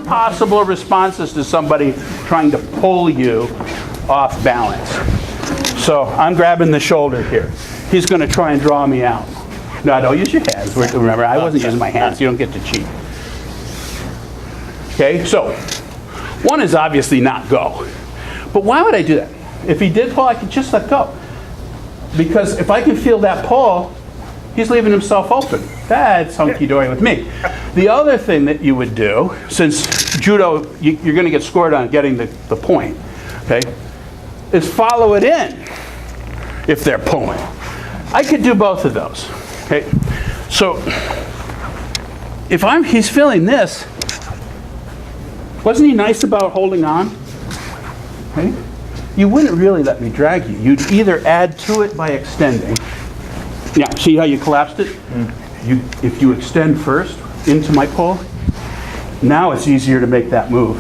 possible responses to somebody trying to pull you off balance. So I'm grabbing the shoulder here. He's going to try and draw me out. No, don't use your hands. Remember, I wasn't using my hands. You don't get to cheat. Okay, so one is obviously not go. But why would I do that? If he did pull, I could just let go. Because if I can feel that pull, he's leaving himself open. That's hunky-dory with me. The other thing that you would do, since judo, you're going to get scored on getting the point, okay, is follow it in if they're pulling. I could do both of those. Okay, so if he's feeling this, wasn't he nice about holding on? Okay, you wouldn't really let me drag you. You'd either add to it by extending. Yeah, see how you collapsed it? If you extend first into my pull, now it's easier to make that move.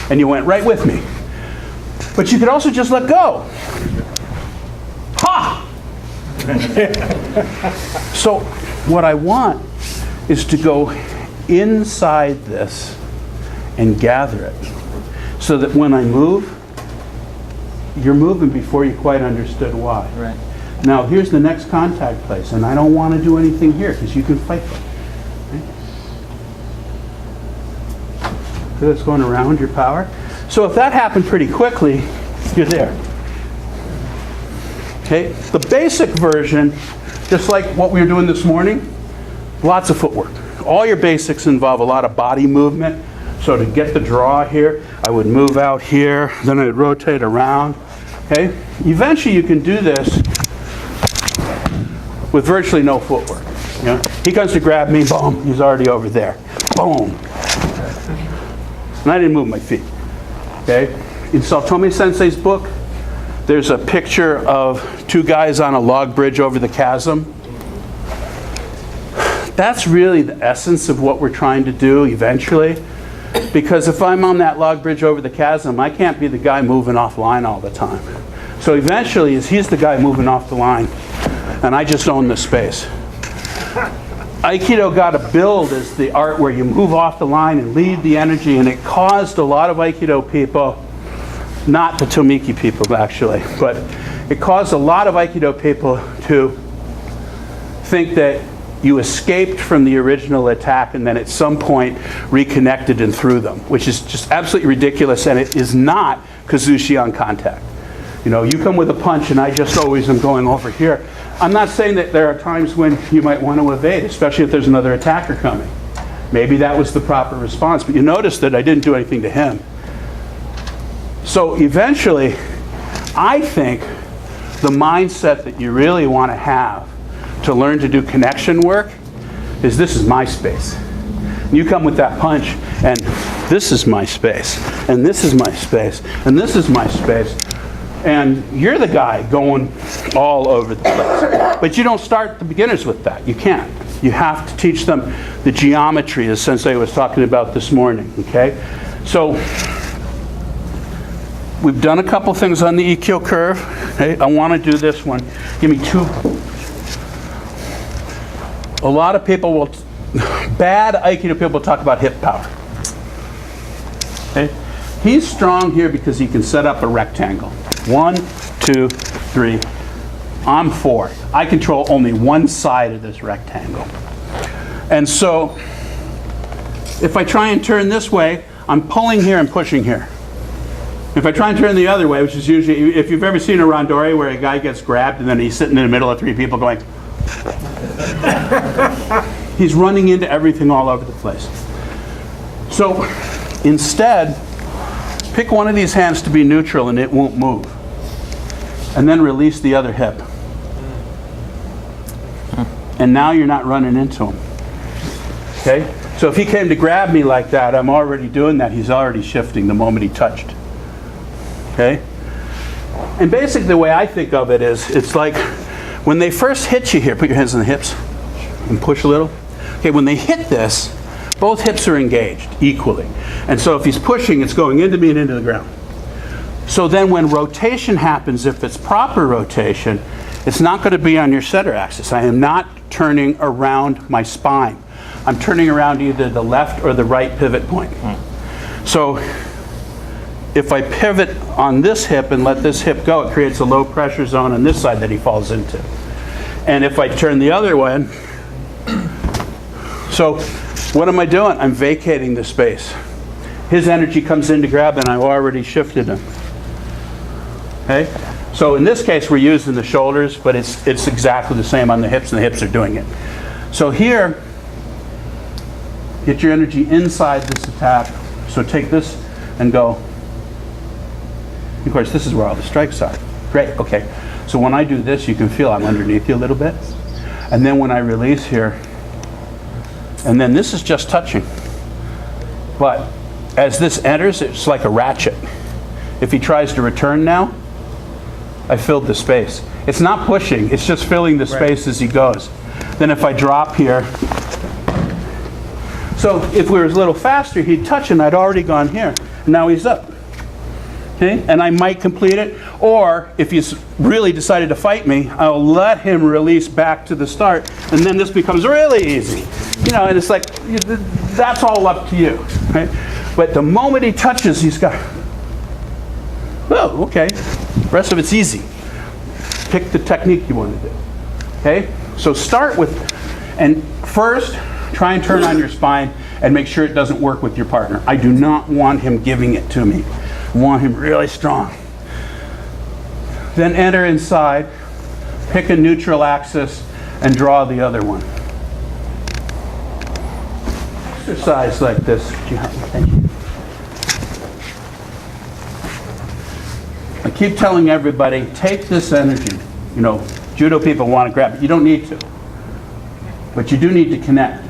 And you went right with me. But you could also just let go. Ha! So what I want is to go inside this and gather it. So that when I move, you're moving before you quite understood why. Right. Now here's the next contact place, and I don't want to do anything here because you can fight them. Okay? So it's going around your power. So if that happened pretty quickly, you're there. Okay, the basic version, just like what we were doing this morning, lots of footwork. All your basics involve a lot of body movement. So to get the draw here, I would move out here, then I'd rotate around. Okay, eventually you can do this with virtually no footwork. You know? He comes to grab me, boom, he's already over there. Boom. And I didn't move my feet. Okay? In Satomi Sensei's book, there's a picture of two guys on a log bridge over the chasm. That's really the essence of what we're trying to do eventually. Because if I'm on that log bridge over the chasm, I can't be the guy moving offline all the time. So eventually, he's the guy moving off the line, and I just own the space. Aikido got a build as the art where you move off the line and lead the energy, and it caused a lot of Aikido people, not the Tomiki people actually, but it caused a lot of Aikido people to think that you escaped from the original attack and then at some point reconnected and threw them, which is just absolutely ridiculous, and it is not Kazushi on contact. You know, you come with a punch and I just always am going over here. I'm not saying that there are times when you might want to evade, especially if there's another attacker coming. Maybe that was the proper response, but you notice that I didn't do anything to him. So eventually, I think the mindset that you really want to have to learn to do connection work is this is my space. You come with that punch and this is my space, and this is my space, and this is my space. And you're the guy going all over the place. But you don't start the beginners with that. You can't. You have to teach them the geometry, as Sensei was talking about this morning. Okay? So we've done a couple things on the EQ curve. Okay? I want to do this one. Give me two. A lot of people will, bad Aikido people talk about hip power. Okay? He's strong here because he can set up a rectangle. 1, 2, 3. I'm 4. I control only one side of this rectangle. And so, if I try and turn this way, I'm pulling here and pushing here. If I try and turn the other way, which is usually, if you've ever seen a randori where a guy gets grabbed and then he's sitting in the middle of 3 people going, he's running into everything all over the place. So, instead, pick one of these hands to be neutral and it won't move. And then release the other hip. And now you're not running into him. Okay? So if he came to grab me like that, I'm already doing that. He's already shifting the moment he touched. Okay? And basically the way I think of it is, it's like when they first hit you here, put your hands on the hips and push a little. Okay, when they hit this, both hips are engaged equally. And so if he's pushing, it's going into me and into the ground. So then when rotation happens, if it's proper rotation, it's not going to be on your center axis. I am not turning around my spine. I'm turning around either the left or the right pivot point. So if I pivot on this hip and let this hip go, it creates a low pressure zone on this side that he falls into. And if I turn the other way, so what am I doing? I'm vacating the space. His energy comes in to grab and I've already shifted him. Okay? So in this case we're using the shoulders, but it's exactly the same on the hips, and the hips are doing it. So here, get your energy inside this attack. So take this and go. Of course, this is where all the strikes are. Great, okay. So when I do this, you can feel I'm underneath you a little bit. And then when I release here, and then this is just touching. But as this enters, it's like a ratchet. If he tries to return now, I filled the space. It's not pushing, it's just filling the space as he goes. Then if I drop here, so if we were a little faster, he'd touch and I'd already gone here. Now he's up. Okay? And I might complete it, or if he's really decided to fight me, I'll let him release back to the start, and then this becomes really easy. You know, and it's like, that's all up to you. Right? But the moment he touches, he's got, oh, okay. The rest of it's easy. Pick the technique you want to do. Okay? So start with, and first, try and turn on your spine and make sure it doesn't work with your partner. I do not want him giving it to me. I want him really strong. Then enter inside, pick a neutral axis, and draw the other one. Exercise like this. Thank you. I keep telling everybody, take this energy. You know, judo people want to grab it. You don't need to. But you do need to connect.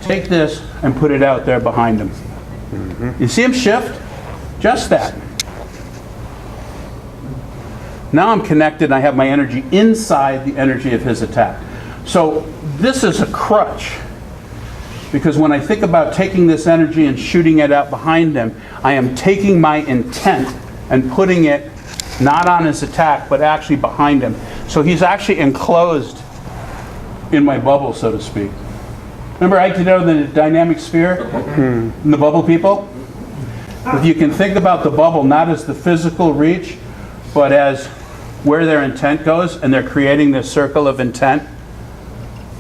Take this and put it out there behind him. Mm-hmm. You see him shift? Just that. Now I'm connected, I have my energy inside the energy of his attack. So this is a crutch. Because when I think about taking this energy and shooting it out behind him, I am taking my intent and putting it not on his attack, but actually behind him. So he's actually enclosed in my bubble, so to speak. Remember Aikido, the dynamic sphere? And the bubble people? If you can think about the bubble not as the physical reach, but as where their intent goes, and they're creating this circle of intent.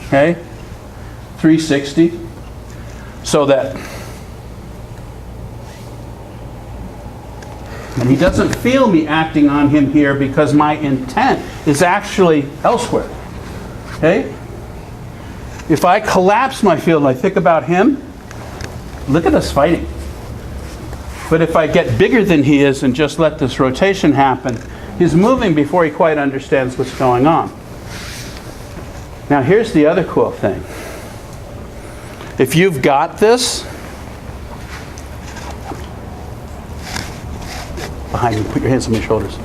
Okay? 360. So that, and he doesn't feel me acting on him here because my intent is actually elsewhere. Okay? If I collapse my field and I think about him, look at us fighting. But if I get bigger than he is and just let this rotation happen, he's moving before he quite understands what's going on. Now here's the other cool thing. If you've got this, behind you, put your hands on my shoulders.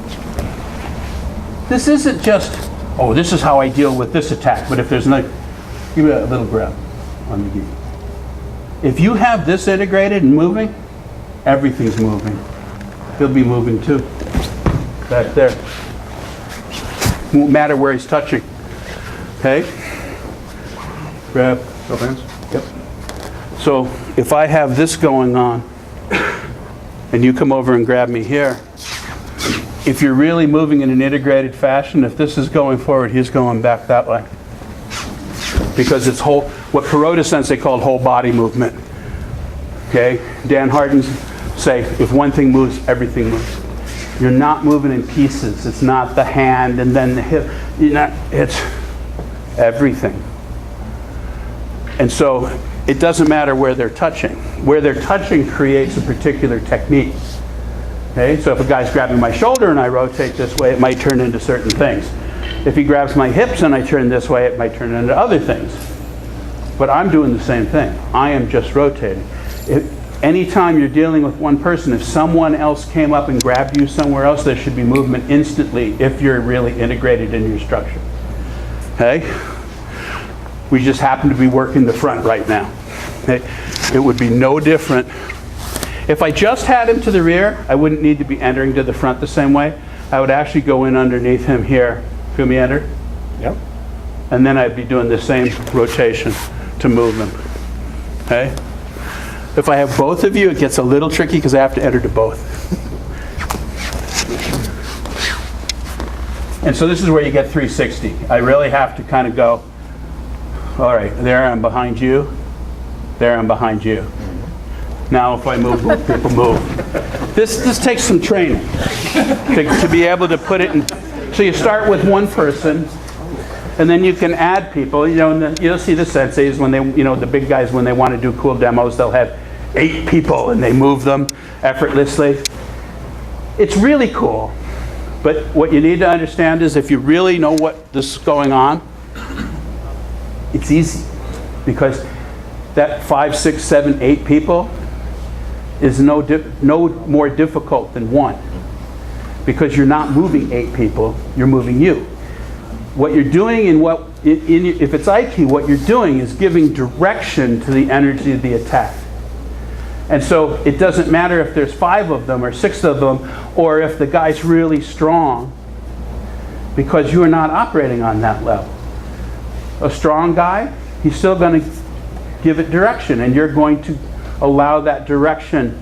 This isn't just, oh, this is how I deal with this attack, but if there's no, give me a little grab on the gi. If you have this integrated and moving, everything's moving. He'll be moving too. Back there. Won't matter where he's touching. Okay? Grab. Both hands? Yep. So if I have this going on, and you come over and grab me here, if you're really moving in an integrated fashion, if this is going forward, he's going back that way. Because it's whole, what Kuroda Sensei called whole body movement. Okay? Dan Harden's say, if one thing moves, everything moves. You're not moving in pieces. It's not the hand and then the hip. You're not, it's everything. And so it doesn't matter where they're touching. Where they're touching creates a particular technique. Okay? So if a guy's grabbing my shoulder and I rotate this way, it might turn into certain things. If he grabs my hips and I turn this way, it might turn into other things. But I'm doing the same thing. I am just rotating. Anytime you're dealing with one person, if someone else came up and grabbed you somewhere else, there should be movement instantly if you're really integrated in your structure. Okay? We just happen to be working the front right now. Okay? It would be no different. If I just had him to the rear, I wouldn't need to be entering to the front the same way. I would actually go in underneath him here. Feel me enter? Yep. And then I'd be doing the same rotation to move him. Okay? If I have both of you, it gets a little tricky because I have to enter to both. And so this is where you get 360. I really have to kind of go, all right, there I'm behind you, there I'm behind you. Now if I move, both people move. This takes some training to be able to put it in. So you start with one person, and then you can add people. You know, and you'll see the senseis when they, you know, the big guys, when they want to do cool demos, they'll have 8 people and they move them effortlessly. It's really cool. But what you need to understand is if you really know what this is going on, it's easy. Because that 5, 6, 7, 8 people is no more difficult than 1. Because you're not moving 8 people, you're moving you. What you're doing if it's Aiki, what you're doing is giving direction to the energy of the attack. And so it doesn't matter if there's 5 of them or 6 of them, or if the guy's really strong, because you are not operating on that level. A strong guy, he's still going to give it direction, and you're going to allow that direction,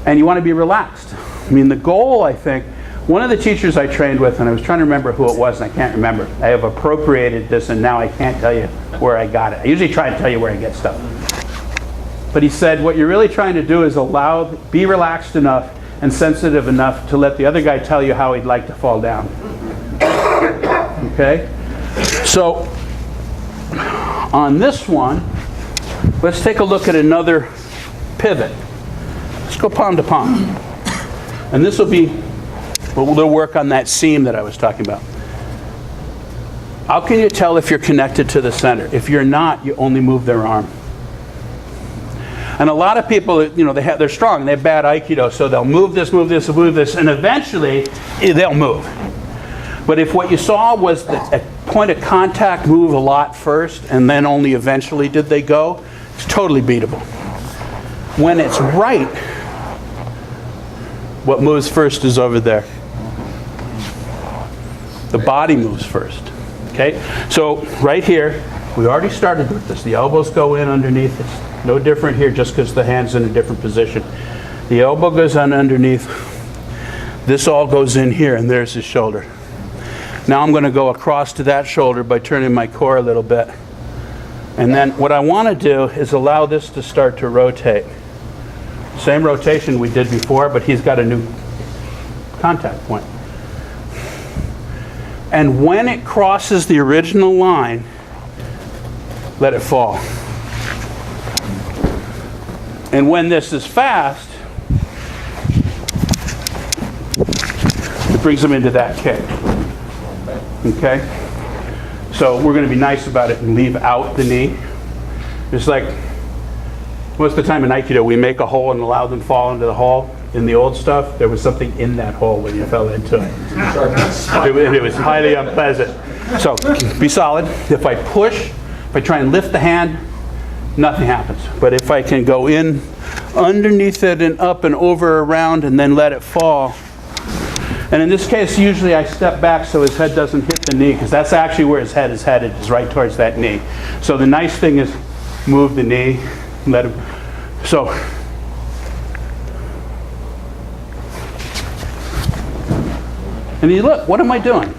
and you want to be relaxed. I mean, the goal, I think, one of the teachers I trained with, and I was trying to remember who it was, and I can't remember. I have appropriated this, and now I can't tell you where I got it. I usually try to tell you where I get stuff. But he said, what you're really trying to do is be relaxed enough and sensitive enough to let the other guy tell you how he'd like to fall down. Okay? So, on this one, let's take a look at another pivot. Let's go palm to palm. And this will be, we'll work on that seam that I was talking about. How can you tell if you're connected to the center? If you're not, you only move their arm. And a lot of people, you know, they're strong, they have bad Aikido, so they'll move this, and eventually they'll move. But if what you saw was a point of contact move a lot first, and then only eventually did they go, it's totally beatable. When it's right, what moves first is over there. The body moves first. Okay? So right here, we already started with this. The elbows go in underneath. It's no different here just because the hand's in a different position. The elbow goes on underneath. This all goes in here, and there's his shoulder. Now I'm going to go across to that shoulder by turning my core a little bit. And then what I want to do is allow this to start to rotate. Same rotation we did before, but he's got a new contact point. And when it crosses the original line, let it fall. And when this is fast, it brings them into that kick. Okay? So we're going to be nice about it and leave out the knee. It's like, most of the time in Aikido, we make a hole and allow them to fall into the hole. In the old stuff, there was something in that hole when you fell into it. It was highly unpleasant. So be solid. If I push, if I try and lift the hand, nothing happens. But if I can go in underneath it and up and over around and then let it fall. And in this case, usually I step back so his head doesn't hit the knee, because that's actually where his head is headed, is right towards that knee. So the nice thing is move the knee, let him. So and you look, what am I doing?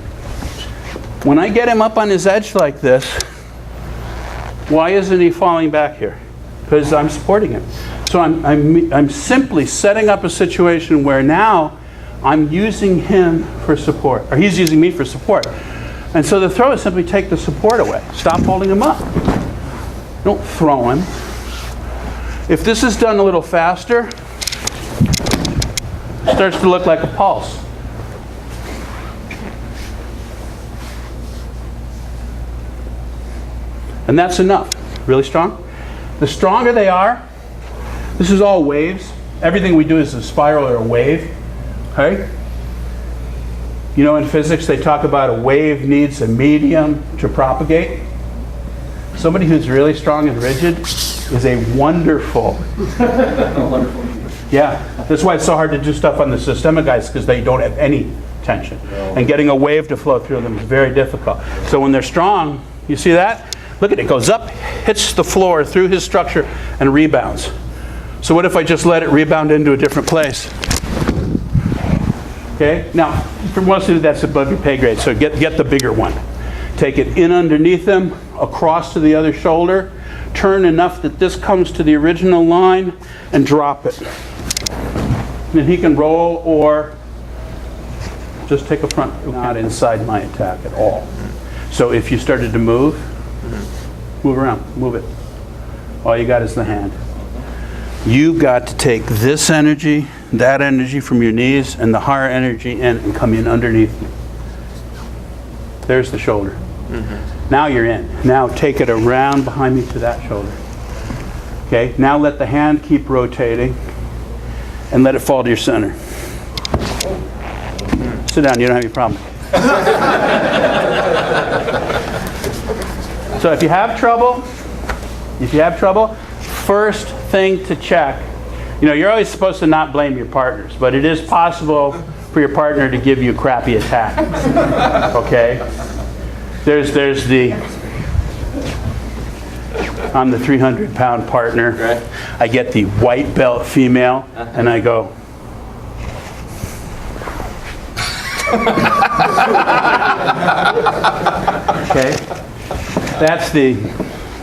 When I get him up on his edge like this, why isn't he falling back here? Because I'm supporting him. So I'm simply setting up a situation where now I'm using him for support, or he's using me for support. And so the throw is simply take the support away. Stop holding him up. Don't throw him. If this is done a little faster, it starts to look like a pulse. And that's enough. Really strong? The stronger they are, this is all waves. Everything we do is a spiral or a wave. Okay? You know, in physics, they talk about a wave needs a medium to propagate. Somebody who's really strong and rigid is a wonderful. Yeah, that's why it's so hard to do stuff on the systemic guys, because they don't have any tension. And getting a wave to flow through them is very difficult. So when they're strong, you see that? Look at it, goes up, hits the floor through his structure, and rebounds. So what if I just let it rebound into a different place? Okay, now for most of you that's above your pay grade, so get the bigger one. Take it in underneath them, across to the other shoulder, turn enough that this comes to the original line, and drop it. And he can roll or just take a front, not inside my attack at all. So if you started to move around, move it. All you got is the hand. You've got to take this energy, that energy from your knees, and the higher energy in and come in underneath. There's the shoulder. Now you're in. Now take it around behind me to that shoulder. Okay, now let the hand keep rotating and let it fall to your center. Sit down, you don't have any problem. So if you have trouble, first thing to check, you're always supposed to not blame your partners, but it is possible for your partner to give you a crappy attack. Okay? There's the, I'm the 300-pound partner. Right. I get the white belt female, and I go, okay? That's the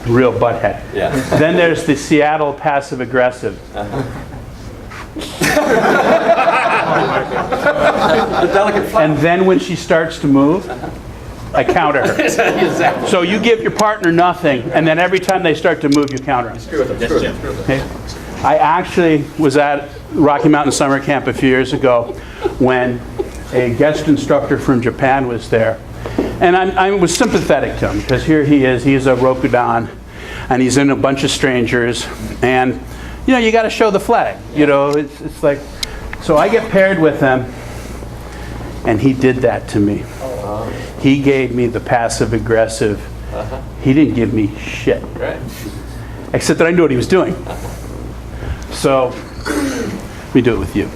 real butthead. Yeah. Then there's the Seattle passive aggressive. And then when she starts to move, I counter her. Exactly. So you give your partner nothing, and then every time they start to move, you counter them. Screw with them. Okay. I actually was at Rocky Mountain Summer Camp a few years ago when a guest instructor from Japan was there. And I was sympathetic to him because here he is, he's a Rokudan, and he's in a bunch of strangers, and you got to show the flag. It's like, so I get paired with him, and he did that to me. He gave me the passive aggressive. He didn't give me shit, Right. except that I knew what he was doing. So let me do it with you.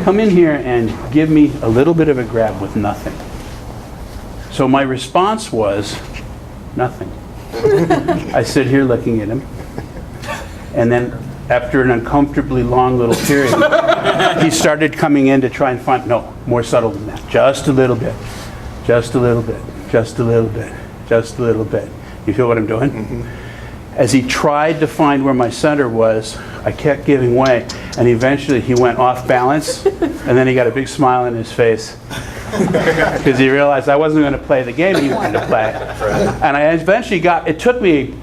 Come in here and give me a little bit of a grab with nothing. So my response was nothing. I sit here looking at him, and then after an uncomfortably long little period, he started coming in to try and find, no, more subtle than that, just a little bit, just a little bit, just a little bit, just a little bit. You feel what I'm doing? Mm-hmm. As he tried to find where my center was, I kept giving way, and eventually he went off balance, and then he got a big smile on his face because he realized I wasn't going to play the game he wanted to play. And I eventually it took me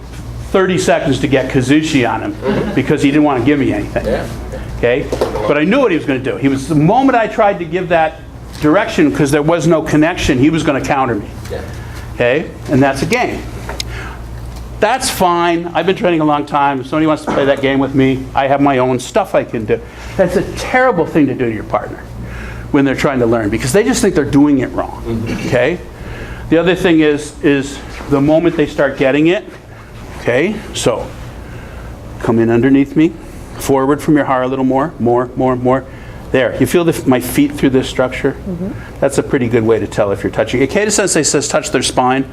30 seconds to get Kazushi on him because he didn't want to give me anything. Okay? But I knew what he was going to do. The moment I tried to give that direction, because there was no connection, he was going to counter me. Okay? And that's a game. That's fine. I've been training a long time. If somebody wants to play that game with me, I have my own stuff I can do. That's a terrible thing to do to your partner when they're trying to learn, because they just think they're doing it wrong. Okay? The other thing is the moment they start getting it, okay, so come in underneath me, forward from your heart a little more. There, you feel my feet through this structure? That's a pretty good way to tell if you're touching. Ikeda Sensei says touch their spine,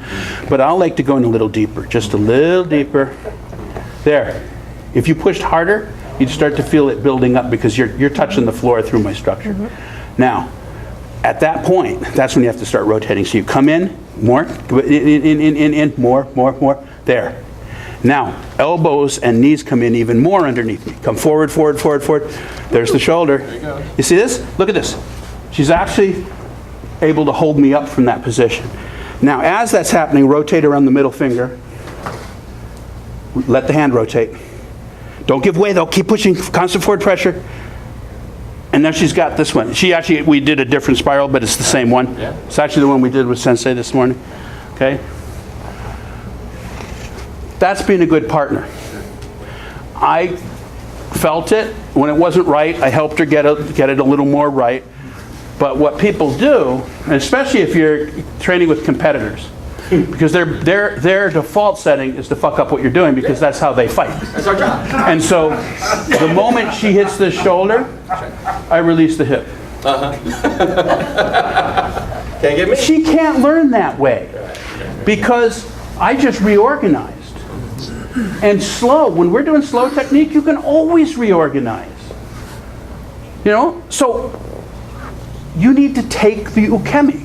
but I like to go in a little deeper, just a little deeper. There. If you pushed harder, you'd start to feel it building up because you're touching the floor through my structure. Now, at that point, that's when you have to start rotating. So you come in, more, in, more. There. Now, elbows and knees come in even more underneath me. Come forward. There's the shoulder. There you go. You see this? Look at this. She's actually able to hold me up from that position. Now, as that's happening, rotate around the middle finger. Let the hand rotate. Don't give way, though. Keep pushing. Constant forward pressure. And now she's got this one. We did a different spiral, but it's the same one. Yeah. It's actually the one we did with Sensei this morning. Okay? That's being a good partner. I felt it. When it wasn't right, I helped her get it a little more right. But what people do, and especially if you're training with competitors, because their default setting is to fuck up what you're doing because that's how they fight. That's our job. And so the moment she hits the shoulder, I release the hip. Can't get me. She can't learn that way because I just reorganized. And slow, when we're doing slow technique, you can always reorganize. You know, so you need to take the ukemi.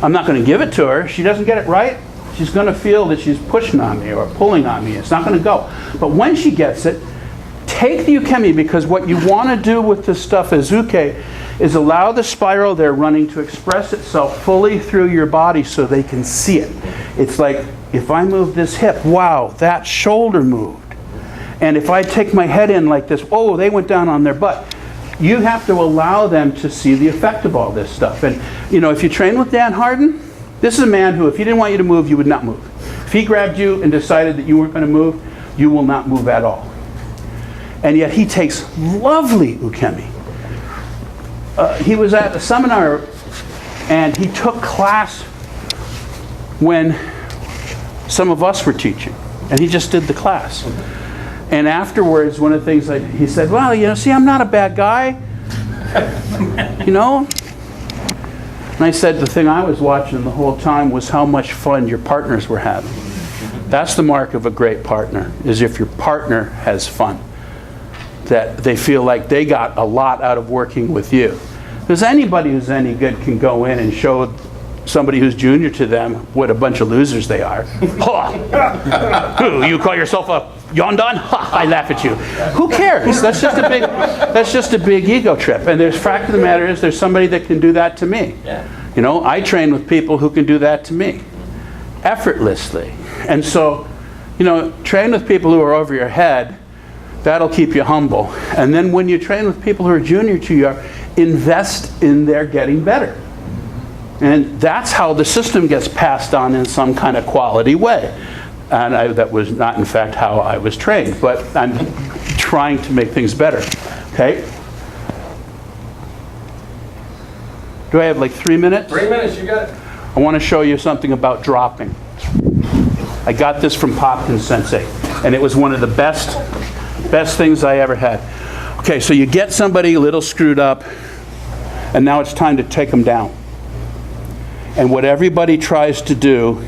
I'm not going to give it to her. She doesn't get it right, she's going to feel that she's pushing on me or pulling on me. It's not going to go. But when she gets it, take the ukemi, because what you want to do with this stuff as uke is allow the spiral they're running to express itself fully through your body so they can see it. It's like, if I move this hip, wow, that shoulder moved. And if I take my head in like this, oh, they went down on their butt. You have to allow them to see the effect of all this stuff. And, you know, if you train with Dan Harden, this is a man who, if he didn't want you to move, you would not move. If he grabbed you and decided that you weren't going to move, you will not move at all. And yet he takes lovely ukemi. He was at a seminar and he took class when some of us were teaching. And he just did the class. And afterwards, one of the things he said, well, you know, see, I'm not a bad guy. You know? And I said, the thing I was watching the whole time was how much fun your partners were having. That's the mark of a great partner, is if your partner has fun. That they feel like they got a lot out of working with you. Because anybody who's any good can go in and show somebody who's junior to them what a bunch of losers they are. Who, you call yourself a Yondan? I laugh at you. Who cares? That's just a big ego trip. And the fact of the matter is, there's somebody that can do that to me. Yeah. You know, I train with people who can do that to me effortlessly. And so, you know, train with people who are over your head. That'll keep you humble. And then when you train with people who are junior to you, invest in their getting better. And that's how the system gets passed on in some kind of quality way. And that was not, in fact, how I was trained. But I'm trying to make things better. Okay? Do I have like 3 minutes? 3 minutes, you got it. I want to show you something about dropping. I got this from Popkin Sensei. And it was one of the best things I ever had. Okay, so you get somebody a little screwed up, and now it's time to take them down. And what everybody tries to do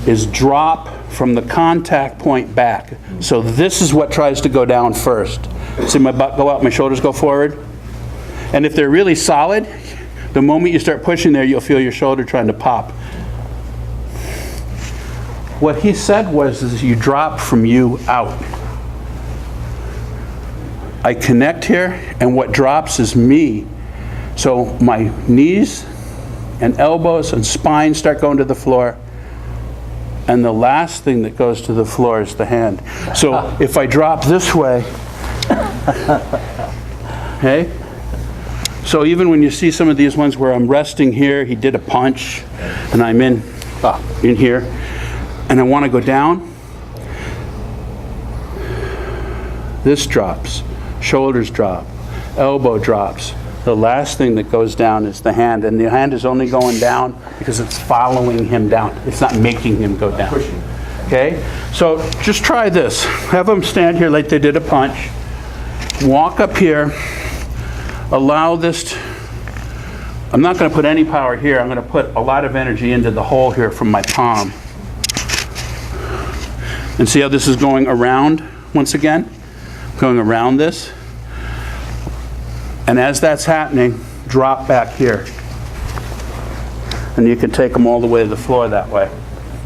is drop from the contact point back. So this is what tries to go down first. See my butt go up, my shoulders go forward? And if they're really solid, the moment you start pushing there, you'll feel your shoulder trying to pop. What he said was, is you drop from you out. I connect here, and what drops is me. So my knees and elbows and spine start going to the floor. And the last thing that goes to the floor is the hand. So if I drop this way, okay? So even when you see some of these ones where I'm resting here, he did a punch, and I'm in here, and I want to go down, this drops, shoulders drop, elbow drops. The last thing that goes down is the hand, and the hand is only going down because it's following him down. It's not making him go down. Okay? So just try this. Have them stand here like they did a punch. Walk up here. Allow this. I'm not going to put any power here. I'm going to put a lot of energy into the hole here from my palm. And see how this is going around once again? Going around this. And as that's happening, drop back here. And you can take them all the way to the floor that way.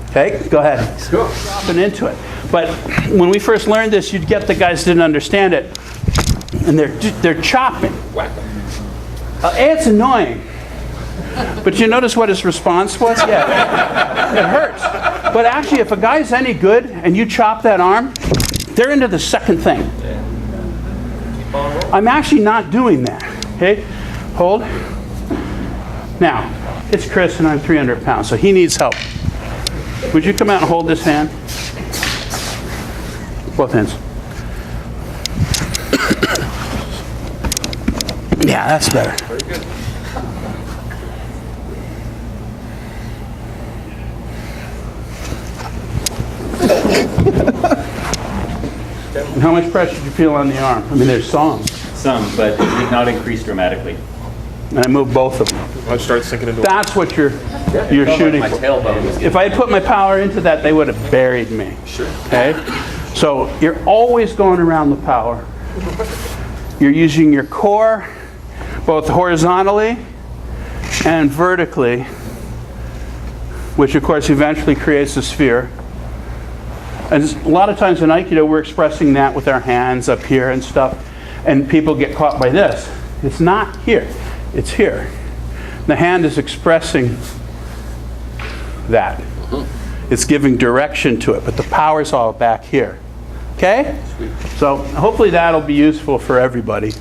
Okay, go ahead. Go. Dropping into it. But when we first learned this, you'd get the guys didn't understand it. And they're chopping. Whack. It's annoying. But you notice what his response was? Yeah, it hurts. But actually, if a guy's any good and you chop that arm, they're into the second thing. I'm actually not doing that. Okay, hold. Now, it's Chris and I'm 300 pounds, so he needs help. Would you come out and hold this hand? Both hands. Yeah, that's better. Very good. And how much pressure did you feel on the arm? I mean, there's some. Some, but it did not increase dramatically. And I moved both of them. I start sinking into it. That's what you're shooting My for. tailbone. If I had put my power into that, they would have buried me. Sure. Okay? So you're always going around the power. You're using your core both horizontally and vertically, which of course eventually creates a sphere. And a lot of times in Aikido, we're expressing that with our hands up here and stuff, and people get caught by this. It's not here, it's here. The hand is expressing that. It's giving direction to it, but the power's all back here. Okay? So hopefully that'll be useful for everybody.